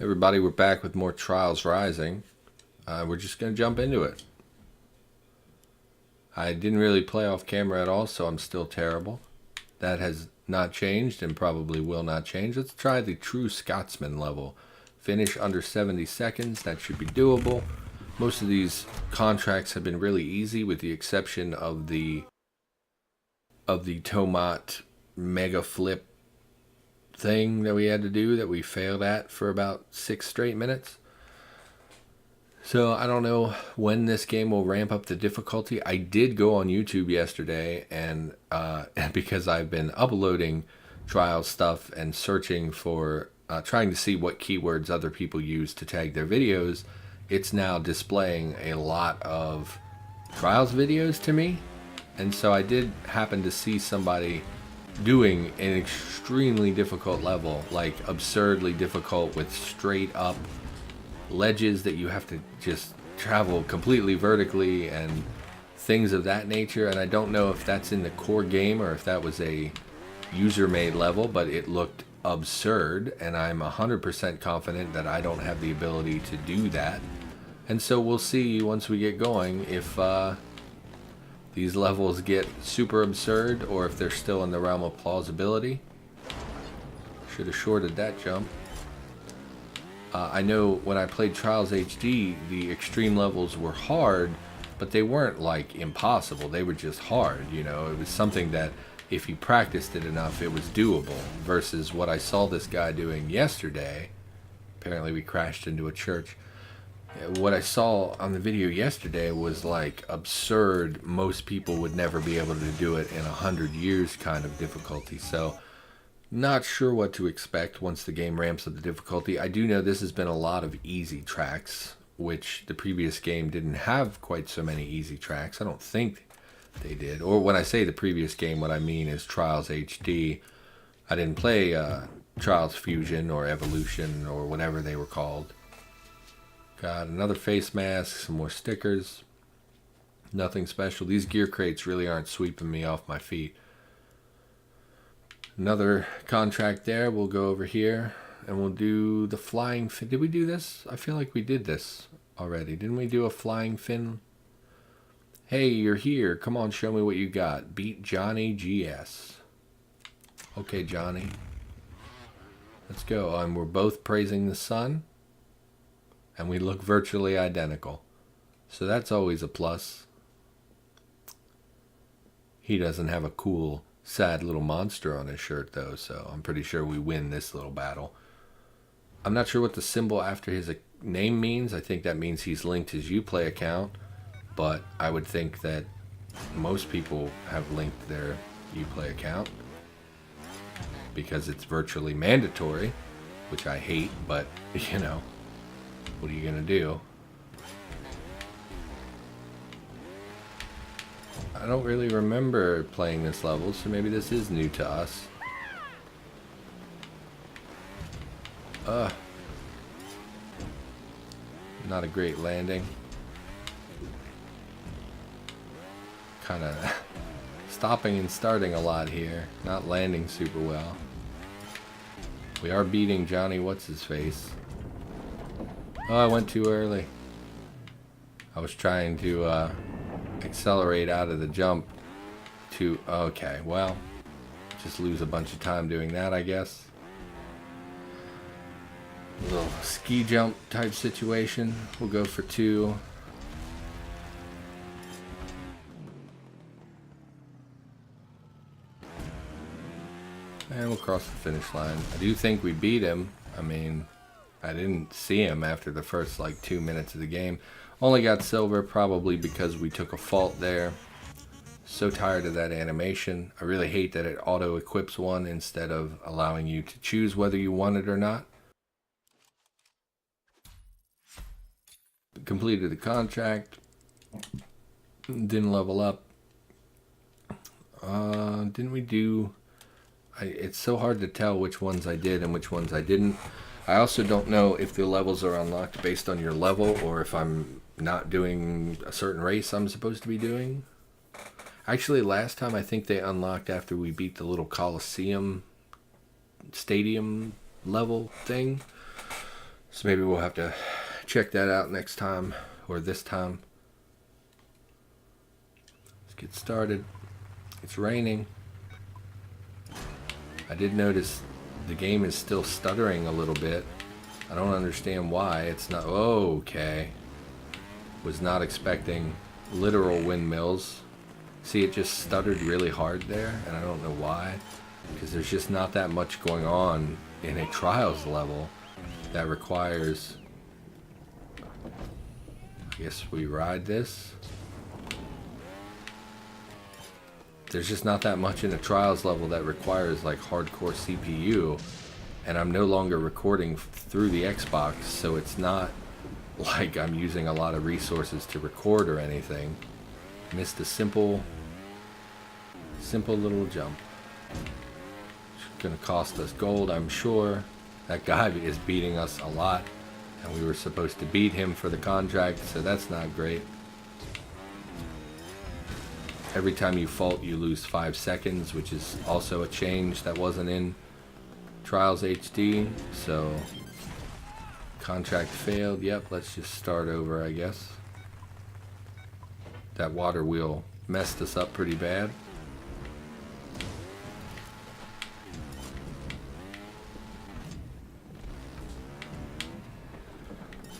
Everybody, we're back with more Trials Rising. We're just going to jump into it. I didn't really play off camera at all, so I'm still terrible. That has not changed and probably will not change. Let's try the True Scotsman level. Finish under 70 seconds. That should be doable. Most of these contracts have been really easy with the exception of the Tomat mega flip thing that we had to do that we failed at for about 6 straight minutes. So I don't know when this game will ramp up the difficulty. I did go on YouTube yesterday and because I've been uploading trial stuff and searching for trying to see what keywords other people use to tag their videos, it's now displaying a lot of trials videos to me. And so I did happen to see somebody doing an extremely difficult level, like absurdly difficult, with straight up ledges that you have to just travel completely vertically and things of that nature. And I don't know if that's in the core game or if that was a user made level, but it looked absurd, and I'm 100% confident that I don't have the ability to do that. And so we'll see once we get going if these levels get super absurd or if they're still in the realm of plausibility. Should have shorted that jump. I know when I played Trials HD, the extreme levels were hard, but they weren't like impossible. They were just hard, you know. It was something that if you practiced it enough, it was doable, versus what I saw this guy doing yesterday. Apparently we crashed into a church. What I saw on the video yesterday was like absurd. Most people would never be able to do it in 100 years kind of difficulty. So not sure what to expect once the game ramps up the difficulty. I do know this has been a lot of easy tracks, which the previous game didn't have quite so many easy tracks. I don't think they did. Or when I say the previous game, what I mean is Trials HD. I didn't play Trials Fusion or Evolution or whatever they were called. Got another face mask, some more stickers. Nothing special. These gear crates really aren't sweeping me off my feet. Another contract there. We'll go over here and we'll do the flying fin. Did we do this? I feel like we did this already. Didn't we do a flying fin? Hey, you're here. Come on, show me what you got. Beat Johnny GS. Okay, Johnny. Let's go. And we're both praising the sun. And we look virtually identical. So that's always a plus. He doesn't have a cool, sad little monster on his shirt, though, so I'm pretty sure we win this little battle. I'm not sure what the symbol after his name means. I think that means he's linked his Uplay account, but I would think that most people have linked their Uplay account because it's virtually mandatory, which I hate, but, you know. What are you going to do? I don't really remember playing this level, so maybe this is new to us. Not a great landing. Kind of stopping and starting a lot here. Not landing super well. We are beating Johnny What's-His-Face. Oh, I went too early. I was trying to accelerate out of the jump to... Okay, well, just lose a bunch of time doing that, I guess. A little ski jump type situation. We'll go for 2. And we'll cross the finish line. I do think we beat him. I mean, I didn't see him after the first like 2 minutes of the game. Only got silver probably because we took a fault there. So tired of that animation. I really hate that it auto equips one instead of allowing you to choose whether you want it or not. Completed the contract. Didn't level up. Didn't we do... It's so hard to tell which ones I did and which ones I didn't. I also don't know if the levels are unlocked based on your level or if I'm not doing a certain race I'm supposed to be doing. Actually, last time I think they unlocked after we beat the little Coliseum stadium level thing. So maybe we'll have to check that out next time, or this time. Let's get started. It's raining. I did notice the game is still stuttering a little bit. I don't understand why. It's not... Oh, okay. Was not expecting literal windmills. See, it just stuttered really hard there, and I don't know why. Because there's just not that much going on in a Trials level that requires... I guess we ride this. There's just not that much in a Trials level that requires like hardcore CPU, and I'm no longer recording through the Xbox, so it's not like I'm using a lot of resources to record or anything. Missed a simple little jump. It's gonna cost us gold, I'm sure. That guy is beating us a lot, and we were supposed to beat him for the contract, so that's not great. Every time you fault, you lose 5 seconds, which is also a change that wasn't in Trials HD. So, contract failed. Yep, let's just start over, I guess. That water wheel messed us up pretty bad.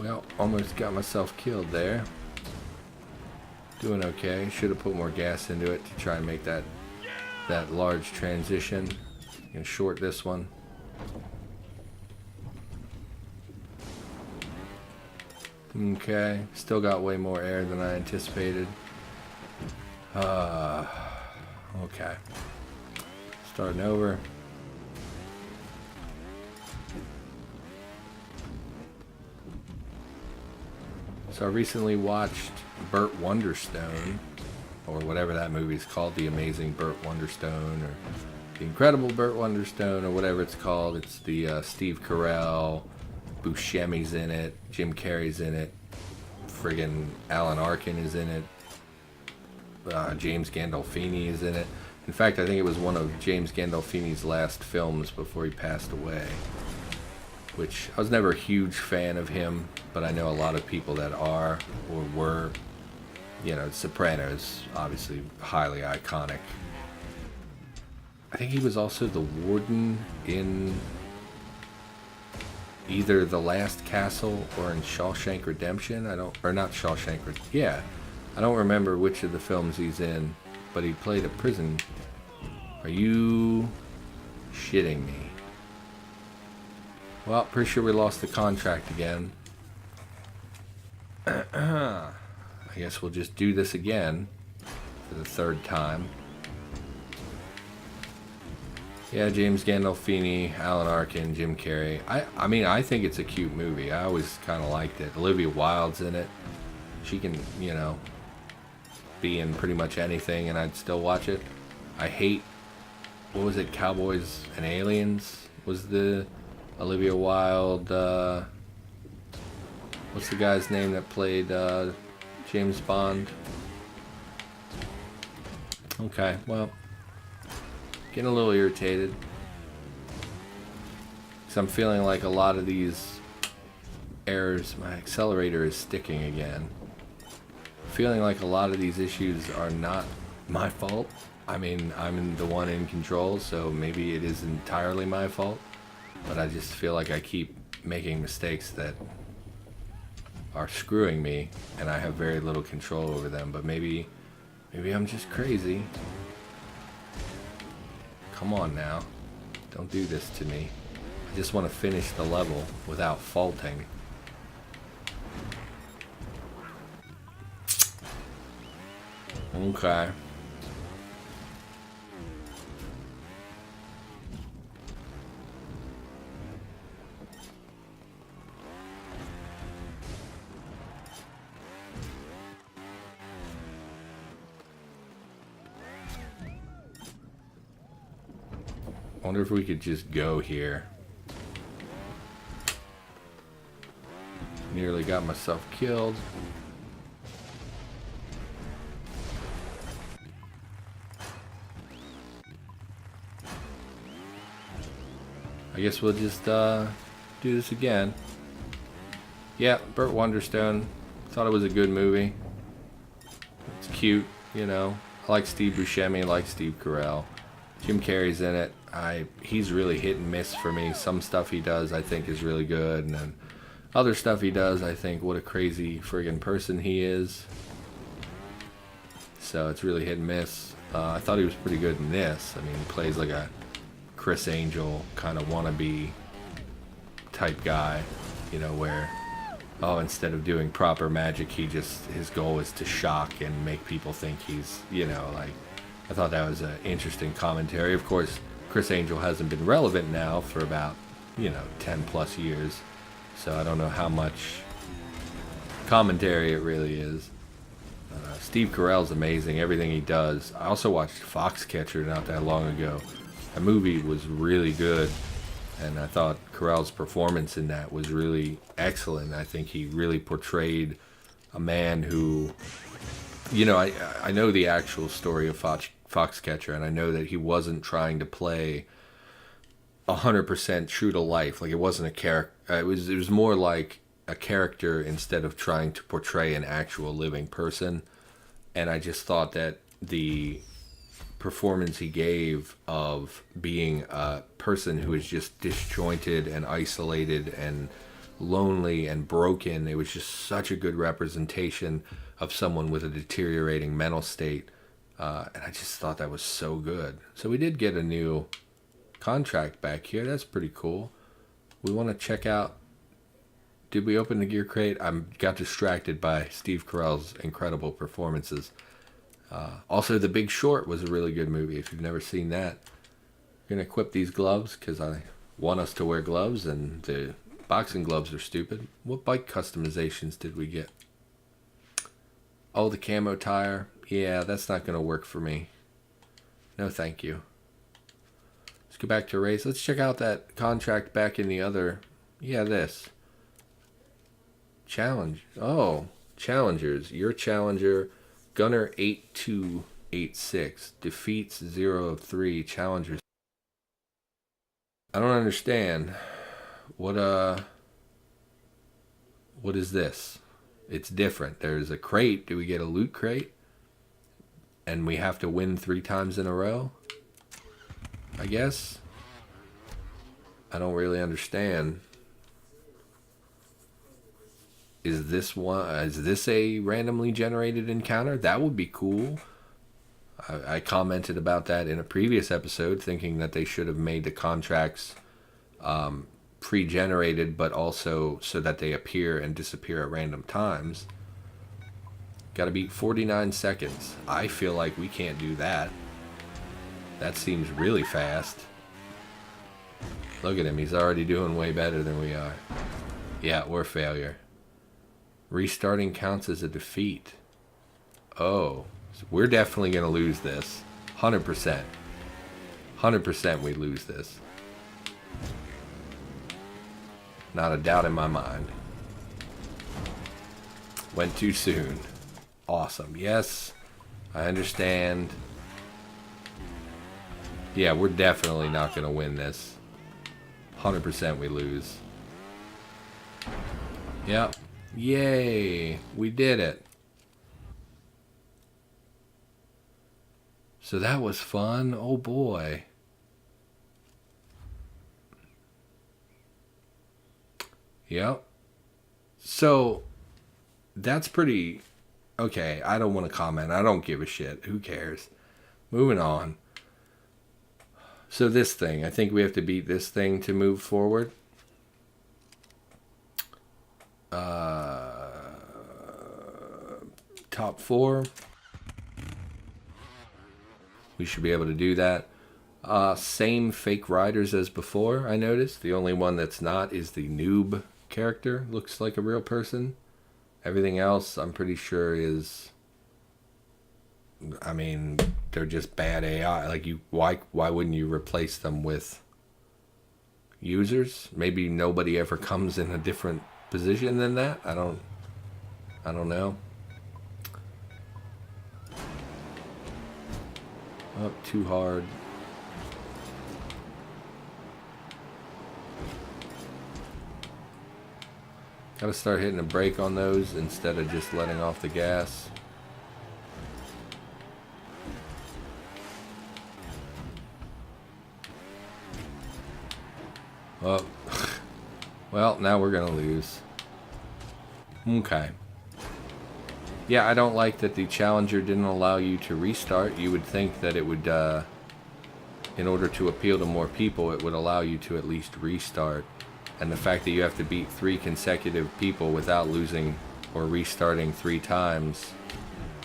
Well, almost got myself killed there. Doing okay. Should have put more gas into it to try and make that large transition. You can short this one. Okay. Still got way more air than I anticipated. Okay. Starting over. So I recently watched Burt Wonderstone, or whatever that movie's called, The Amazing Burt Wonderstone, or The Incredible Burt Wonderstone, or whatever it's called. It's the Steve Carell, Buscemi's in it, Jim Carrey's in it, friggin' Alan Arkin is in it, James Gandolfini is in it. In fact, I think it was one of James Gandolfini's last films before he passed away, which I was never a huge fan of him, but I know a lot of people that are or were. You know, Sopranos, obviously highly iconic. I think he was also the warden in either The Last Castle or in Shawshank Redemption. I don't remember which of the films he's in, but he played a prison. Are you shitting me? Well, pretty sure we lost the contract again. I guess we'll just do this again for the 3rd time. Yeah, James Gandolfini, Alan Arkin, Jim Carrey. I mean, I think it's a cute movie. I always kind of liked it. Olivia Wilde's in it. She can, you know, be in pretty much anything and I'd still watch it. I hate, what was it, Cowboys and Aliens was the Olivia Wilde, what's the guy's name that played James Bond? Okay, well, getting a little irritated because I'm feeling like a lot of these errors, my accelerator is sticking again. Feeling like a lot of these issues are not my fault. I mean, I'm the one in control, so maybe it is entirely my fault, but I just feel like I keep making mistakes that are screwing me, and I have very little control over them. But maybe I'm just crazy. Come on now. Don't do this to me. I just want to finish the level without faulting. Okay. I wonder if we could just go here. Nearly got myself killed. I guess we'll just do this again. Yeah, Burt Wonderstone. Thought it was a good movie. It's cute, you know. I like Steve Buscemi, I like Steve Carell. Jim Carrey's in it. He's really hit and miss for me. Some stuff he does I think is really good, and then other stuff he does I think what a crazy friggin' person he is. So it's really hit and miss. I thought he was pretty good in this. I mean, he plays like a Chris Angel kind of wannabe type guy, you know, where instead of doing proper magic, his goal is to shock and make people think he's, you know, like, I thought that was an interesting commentary. Of course, Chris Angel hasn't been relevant now for about, 10 plus years. So I don't know how much commentary it really is. Steve Carell's amazing, everything he does. I also watched Foxcatcher not that long ago. That movie was really good, and I thought Carell's performance in that was really excellent. I think he really portrayed a man who, I know the actual story of Foxcatcher, and I know that he wasn't trying to play 100% true to life. Like, it wasn't a character. It was more like a character instead of trying to portray an actual living person. And I just thought that the performance he gave of being a person who is just disjointed and isolated and lonely and broken, it was just such a good representation of someone with a deteriorating mental state. And I just thought that was so good. So we did get a new contract back here. That's pretty cool. We want to check out. Did we open the gear crate? I got distracted by Steve Carell's incredible performances. Also, The Big Short was a really good movie. If you've never seen that, I'm going to equip these gloves because I want us to wear gloves, and the boxing gloves are stupid. What bike customizations did we get? Oh, the camo tire. Yeah, that's not going to work for me. No, thank you. Let's go back to race. Let's check out that contract back in the other. Yeah, this. Challenge. Oh, challengers. Your challenger, Gunner 8286, defeats 0 of 3 challengers. I don't understand. What is this? It's different. There's a crate. Do we get a loot crate? And we have to win 3 times in a row? I guess. I don't really understand. Is this a randomly generated encounter? That would be cool. I commented about that in a previous episode, thinking that they should have made the contracts pre-generated, but also so that they appear and disappear at random times. Got to beat 49 seconds. I feel like we can't do that. That seems really fast. Look at him. He's already doing way better than we are. Yeah, we're a failure. Restarting counts as a defeat. Oh, so we're definitely going to lose this. 100%. 100% we lose this. Not a doubt in my mind. Went too soon. Awesome. Yes, I understand. Yeah, we're definitely not going to win this. 100% we lose. Yep. Yay, we did it. So that was fun. Oh boy. Yep. So that's pretty okay. I don't want to comment. I don't give a shit. Who cares? Moving on. So this thing, I think we have to beat this thing to move forward. Top 4. We should be able to do that. Same fake riders as before, I noticed. The only one that's not is the noob character. Looks like a real person. Everything else, I'm pretty sure is... I mean, they're just bad AI. Like, why wouldn't you replace them with users? Maybe nobody ever comes in a different position than that. I don't know. Oh, too hard. Gotta start hitting the brake on those instead of just letting off the gas. Oh, well, now we're gonna lose. Okay. Yeah, I don't like that the Challenger didn't allow you to restart. You would think that it would, in order to appeal to more people, it would allow you to at least restart. And the fact that you have to beat 3 consecutive people without losing or restarting 3 times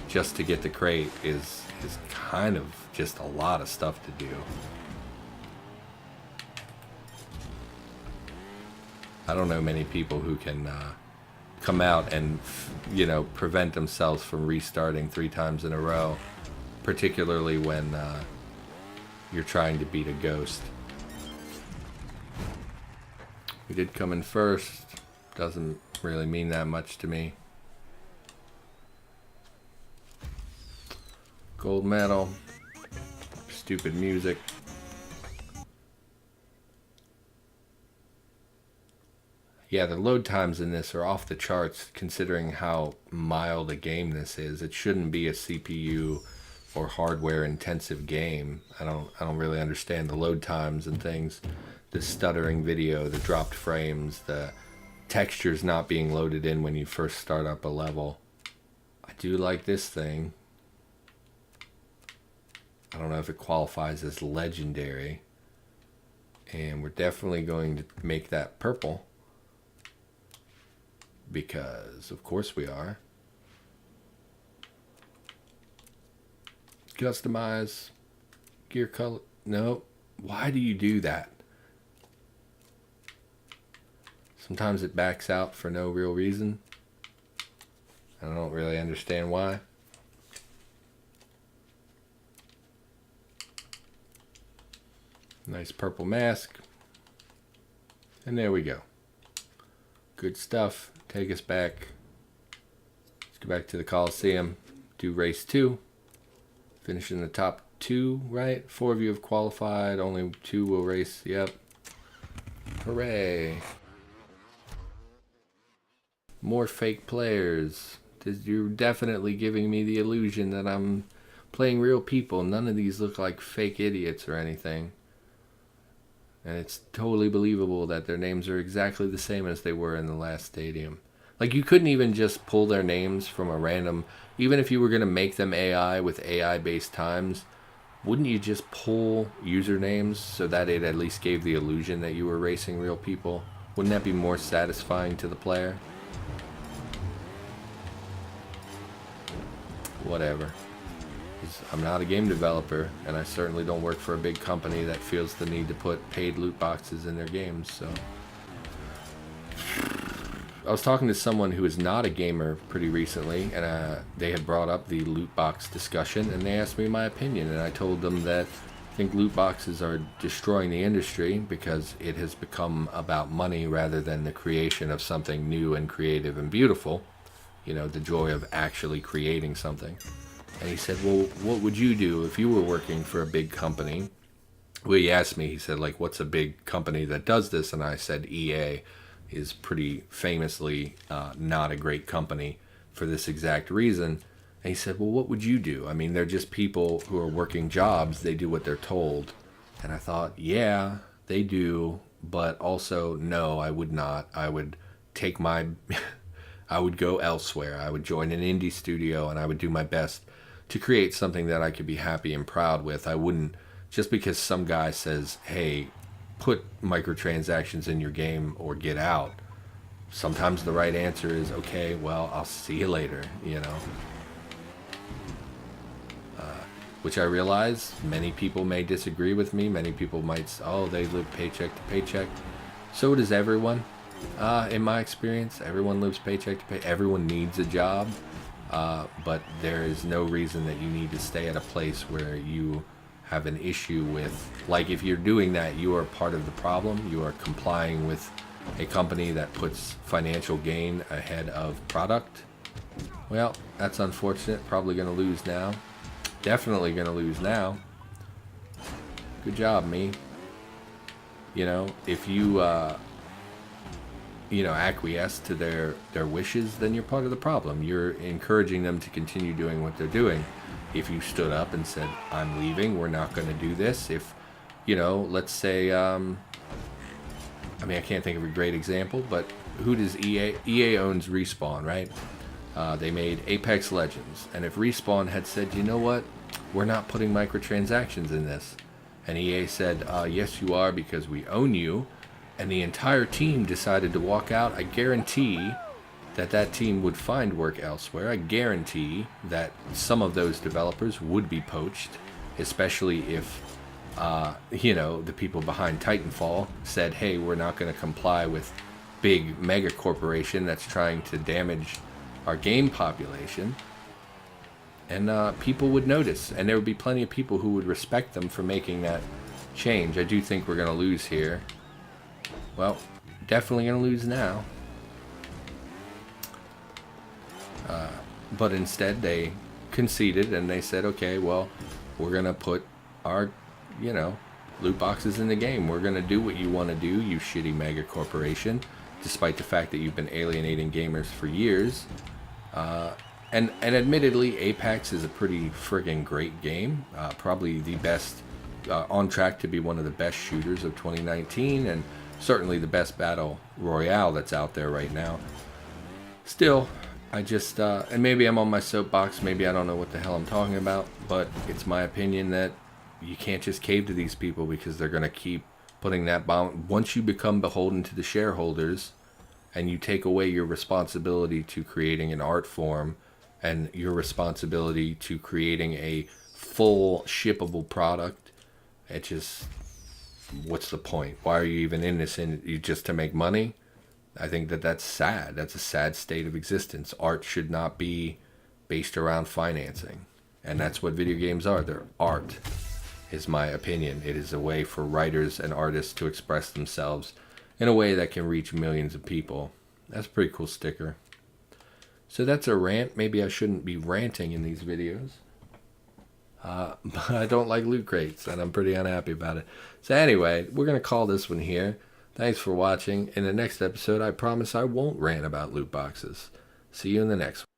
just to get the crate is kind of just a lot of stuff to do. I don't know many people who can come out and, you know, prevent themselves from restarting 3 times in a row, particularly when you're trying to beat a ghost. We did come in first. Doesn't really mean that much to me. Gold medal. Stupid music. Yeah, the load times in this are off the charts considering how mild a game this is. It shouldn't be a CPU or hardware intensive game. I don't really understand the load times and things. The stuttering video, the dropped frames, the textures not being loaded in when you first start up a level. I do like this thing. I don't know if it qualifies as legendary. And we're definitely going to make that purple. Because, of course we are. Customize. Gear color. No. Why do you do that? Sometimes it backs out for no real reason. I don't really understand why. Nice purple mask. And there we go. Good stuff. Take us back. Let's go back to the Coliseum. Do race 2. Finish in the top 2, right? 4 of you have qualified. Only 2 will race. Yep. Hooray. More fake players. You're definitely giving me the illusion that I'm playing real people. None of these look like fake idiots or anything. And it's totally believable that their names are exactly the same as they were in the last stadium. Like, you couldn't even just pull their names from a random... Even if you were going to make them AI with AI-based times, wouldn't you just pull usernames so that it at least gave the illusion that you were racing real people? Wouldn't that be more satisfying to the player? Whatever. I'm not a game developer, and I certainly don't work for a big company that feels the need to put paid loot boxes in their games, so... I was talking to someone who is not a gamer pretty recently, and they had brought up the loot box discussion, and they asked me my opinion, and I told them that I think loot boxes are destroying the industry because it has become about money rather than the creation of something new and creative and beautiful. You know, the joy of actually creating something. And he said, well, what would you do if you were working for a big company? Well, he asked me, he said, like, what's a big company that does this? And I said, EA is pretty famously not a great company for this exact reason. And he said, well, what would you do? I mean, they're just people who are working jobs. They do what they're told. And I thought, yeah, they do. But also, no, I would not. I would take my... I would go elsewhere. I would join an indie studio and I would do my best to create something that I could be happy and proud with. I wouldn't, just because some guy says, hey, put microtransactions in your game or get out. Sometimes the right answer is, okay, well, I'll see you later, you know. Which I realize many people may disagree with me. Many people might say, oh, they live paycheck to paycheck. So does everyone. In my experience, everyone lives paycheck to pay. Everyone needs a job. But there is no reason that you need to stay at a place where you have an issue with, like, if you're doing that, you are part of the problem. You are complying with a company that puts financial gain ahead of product. Well, that's unfortunate. Probably going to lose now. Definitely going to lose now. Good job, me. You know, if you acquiesce to their wishes, then you're part of the problem. You're encouraging them to continue doing what they're doing. If you stood up and said, I'm leaving, we're not going to do this. If, let's say, I can't think of a great example, but who does EA? EA owns Respawn, right? They made Apex Legends. And if Respawn had said, you know what? We're not putting microtransactions in this. And EA said, yes, you are, because we own you. And the entire team decided to walk out. I guarantee that team would find work elsewhere. I guarantee that some of those developers would be poached, especially if the people behind Titanfall said, hey, we're not going to comply with big mega corporation that's trying to damage our game population. And people would notice, and there would be plenty of people who would respect them for making that change. I do think we're going to lose here. Well, definitely going to lose now. But instead they conceded and they said, okay, well, we're going to put our loot boxes in the game. We're going to do what you want to do, you shitty mega corporation, despite the fact that you've been alienating gamers for years. And admittedly, Apex is a pretty friggin' great game. Probably the best, on track to be one of the best shooters of 2019, and certainly the best battle royale that's out there right now. Still, I just, and maybe I'm on my soapbox, maybe I don't know what the hell I'm talking about, but it's my opinion that you can't just cave to these people because they're going to keep putting that bomb. Once you become beholden to the shareholders and you take away your responsibility to creating an art form and your responsibility to creating a full shippable product, it just, what's the point? Why are you even in this? Just to make money? I think that's sad. That's a sad state of existence. Art should not be based around financing. And that's what video games are. They're art, is my opinion. It is a way for writers and artists to express themselves in a way that can reach millions of people. That's a pretty cool sticker. So that's a rant. Maybe I shouldn't be ranting in these videos. But I don't like loot crates, and I'm pretty unhappy about it. So anyway, we're going to call this one here. Thanks for watching. In the next episode, I promise I won't rant about loot boxes. See you in the next one.